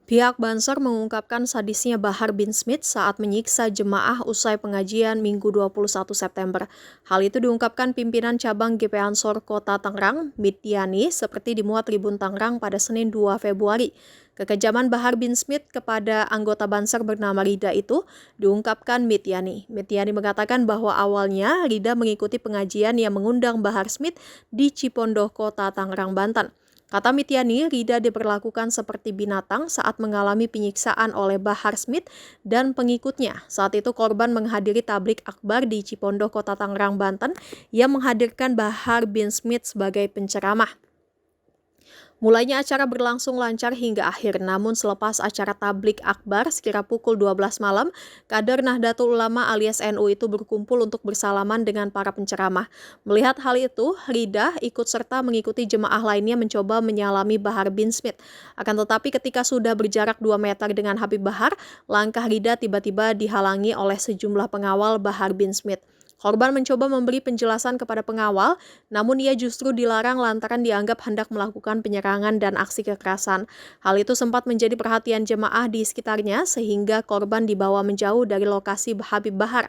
Pihak Banser mengungkapkan sadisnya Bahar bin Smith saat menyiksa jemaah usai pengajian Minggu 21 September. Hal itu diungkapkan pimpinan cabang GP Ansor Kota Tangerang, Mityani, seperti dimuat Tribun Tangerang pada Senin 2 Februari. Kekejaman Bahar bin Smith kepada anggota Banser bernama Rida itu diungkapkan Mityani. Mityani mengatakan bahwa awalnya Rida mengikuti pengajian yang mengundang Bahar Smith di Cipondoh, Kota Tangerang, Banten. Kata Mityani, Rida diperlakukan seperti binatang saat mengalami penyiksaan oleh Bahar Smith dan pengikutnya. Saat itu korban menghadiri tablik akbar di Cipondoh, Kota Tangerang, Banten yang menghadirkan Bahar bin Smith sebagai penceramah. Mulainya acara berlangsung lancar hingga akhir, namun selepas acara tablik akbar sekira pukul 12 malam, kader Nahdlatul Ulama alias NU itu berkumpul untuk bersalaman dengan para penceramah. Melihat hal itu, Rida ikut serta mengikuti jemaah lainnya mencoba menyalami Bahar bin Smith. Akan tetapi ketika sudah berjarak 2 meter dengan Habib Bahar, langkah Rida tiba-tiba dihalangi oleh sejumlah pengawal Bahar bin Smith. Korban mencoba memberi penjelasan kepada pengawal, namun ia justru dilarang lantaran dianggap hendak melakukan penyerangan dan aksi kekerasan. Hal itu sempat menjadi perhatian jemaah di sekitarnya sehingga korban dibawa menjauh dari lokasi Habib Bahar.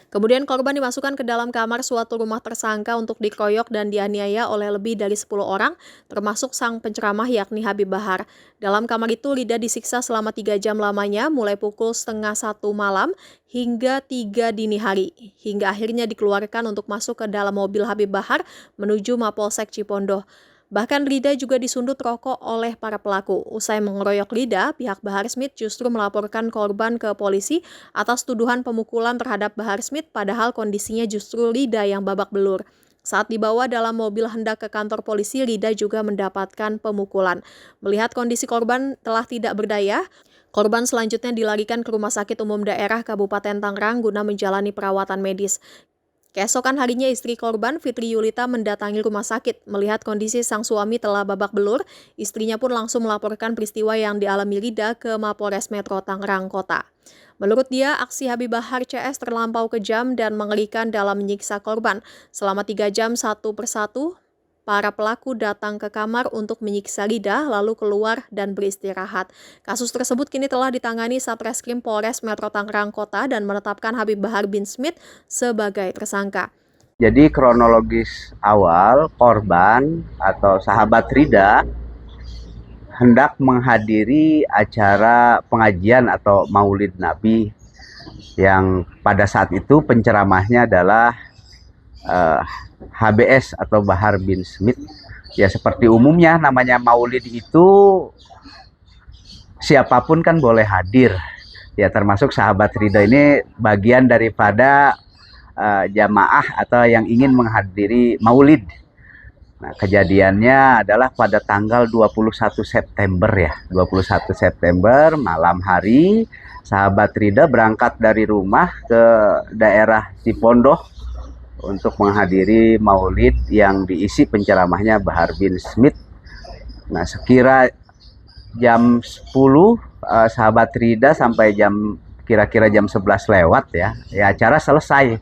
Kemudian korban dimasukkan ke dalam kamar suatu rumah tersangka untuk dikeroyok dan dianiaya oleh lebih dari 10 orang, termasuk sang penceramah yakni Habib Bahar. Dalam kamar itu, Rida disiksa selama 3 jam lamanya, mulai pukul 12:30 malam hingga 3 dini hari, hingga akhirnya dikeluarkan untuk masuk ke dalam mobil Habib Bahar menuju Mapolsek Cipondoh. Bahkan Rida juga disundut rokok oleh para pelaku. Usai mengeroyok Rida, pihak Bahar Smith justru melaporkan korban ke polisi atas tuduhan pemukulan terhadap Bahar Smith, padahal kondisinya justru Rida yang babak belur. Saat dibawa dalam mobil hendak ke kantor polisi, Rida juga mendapatkan pemukulan. Melihat kondisi korban telah tidak berdaya, korban selanjutnya dilarikan ke Rumah Sakit Umum Daerah Kabupaten Tangerang guna menjalani perawatan medis. Keesokan harinya istri korban, Fitri Yulita, mendatangi rumah sakit. Melihat kondisi sang suami telah babak belur, istrinya pun langsung melaporkan peristiwa yang dialami Rida ke Mapolres Metro Tangerang Kota. Menurut dia, aksi Habib Bahar CS terlampau kejam dan mengerikan dalam menyiksa korban. Selama 3 jam satu persatu, para pelaku datang ke kamar untuk menyiksa Rida, lalu keluar dan beristirahat. Kasus tersebut kini telah ditangani Satreskrim Polres Metro Tangerang Kota dan menetapkan Habib Bahar bin Smith sebagai tersangka. Jadi kronologis awal, korban atau sahabat Rida hendak menghadiri acara pengajian atau Maulid Nabi yang pada saat itu penceramahnya adalah HBS atau Bahar bin Smith. Ya seperti umumnya namanya Maulid itu siapapun kan boleh hadir. Ya termasuk sahabat Rida ini bagian daripada jamaah atau yang ingin menghadiri Maulid. Nah, kejadiannya adalah pada tanggal 21 September ya. 21 September malam hari, sahabat Rida berangkat dari rumah ke daerah Cipondoh untuk menghadiri Maulid yang diisi penceramahnya Bahar bin Smith. Nah, sekira jam 10 sahabat Rida sampai kira-kira jam 11 lewat ya acara selesai.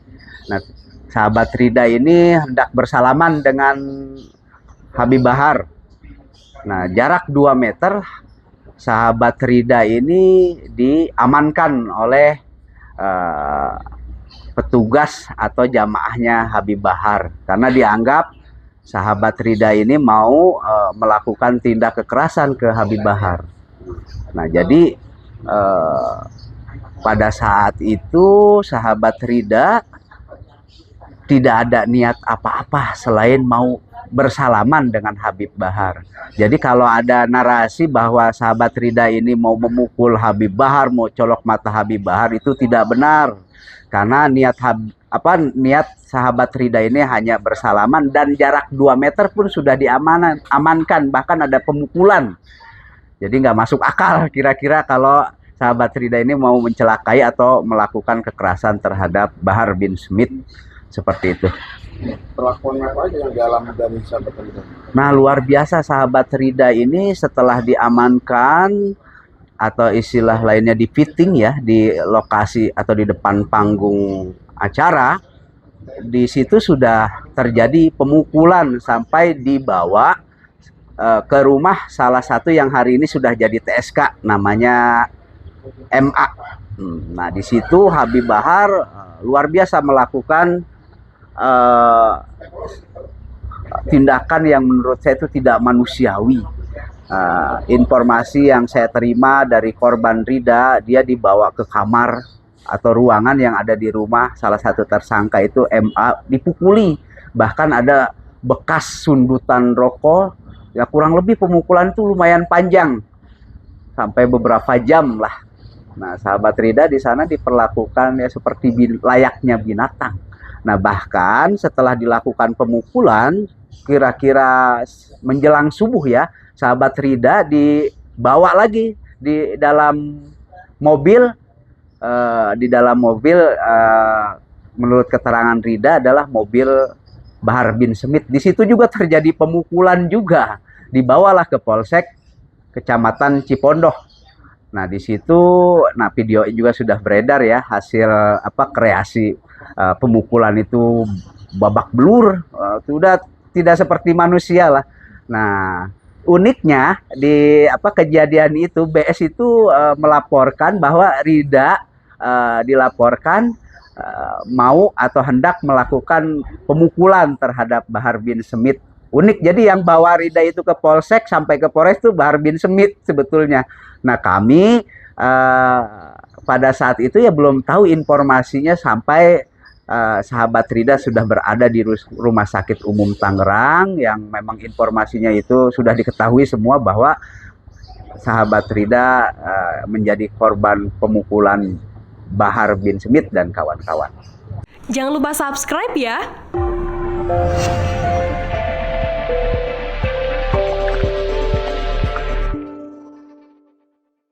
Nah, sahabat Rida ini hendak bersalaman dengan Habib Bahar. Nah, jarak 2 meter sahabat Rida ini diamankan oleh petugas atau jamaahnya Habib Bahar karena dianggap sahabat Rida ini mau melakukan tindak kekerasan ke Habib Bahar. Nah, jadi pada saat itu sahabat Rida tidak ada niat apa-apa selain mau bersalaman dengan Habib Bahar. Jadi kalau ada narasi bahwa sahabat Rida ini mau memukul Habib Bahar, mau colok mata Habib Bahar, itu tidak benar. Karena niat sahabat Rida ini hanya bersalaman dan jarak 2 meter pun sudah diamankan, bahkan ada pemukulan. Jadi nggak masuk akal kira-kira kalau sahabat Rida ini mau mencelakai atau melakukan kekerasan terhadap Bahar bin Smith seperti itu. Perlakuan apa aja yang dialami dari sahabat Rida? Nah, luar biasa sahabat Rida ini setelah diamankan atau istilah lainnya di fitting ya di lokasi atau di depan panggung acara, di situ sudah terjadi pemukulan sampai dibawa ke rumah salah satu yang hari ini sudah jadi TSK, namanya MA. Nah, di situ Habib Bahar luar biasa melakukan tindakan yang menurut saya itu tidak manusiawi. Informasi yang saya terima dari korban Rida, dia dibawa ke kamar atau ruangan yang ada di rumah salah satu tersangka itu MA, dipukuli. Bahkan ada bekas sundutan rokok, ya kurang lebih pemukulan itu lumayan panjang, sampai beberapa jam lah. Nah, sahabat Rida di sana diperlakukan ya seperti layaknya binatang. Nah, bahkan setelah dilakukan pemukulan, kira-kira menjelang subuh ya, sahabat Rida dibawa lagi di dalam mobil. Menurut keterangan Rida adalah mobil Bahar bin Smith. Di situ juga terjadi pemukulan juga. Dibawalah ke Polsek Kecamatan Cipondoh. Nah, di situ video juga sudah beredar ya, hasil kreasi pemukulan itu babak belur, sudah tidak seperti manusia lah. Nah, uniknya di kejadian itu BS itu melaporkan bahwa Rida dilaporkan mau atau hendak melakukan pemukulan terhadap Bahar bin Smith. Unik, jadi yang bawa Rida itu ke Polsek sampai ke Polres itu Bahar bin Smith sebetulnya. Nah, kami pada saat itu ya belum tahu informasinya sampai sahabat Rida sudah berada di Rumah Sakit Umum Tangerang, yang memang informasinya itu sudah diketahui semua bahwa sahabat Rida menjadi korban pemukulan Bahar bin Smith dan kawan-kawan. Jangan lupa subscribe ya.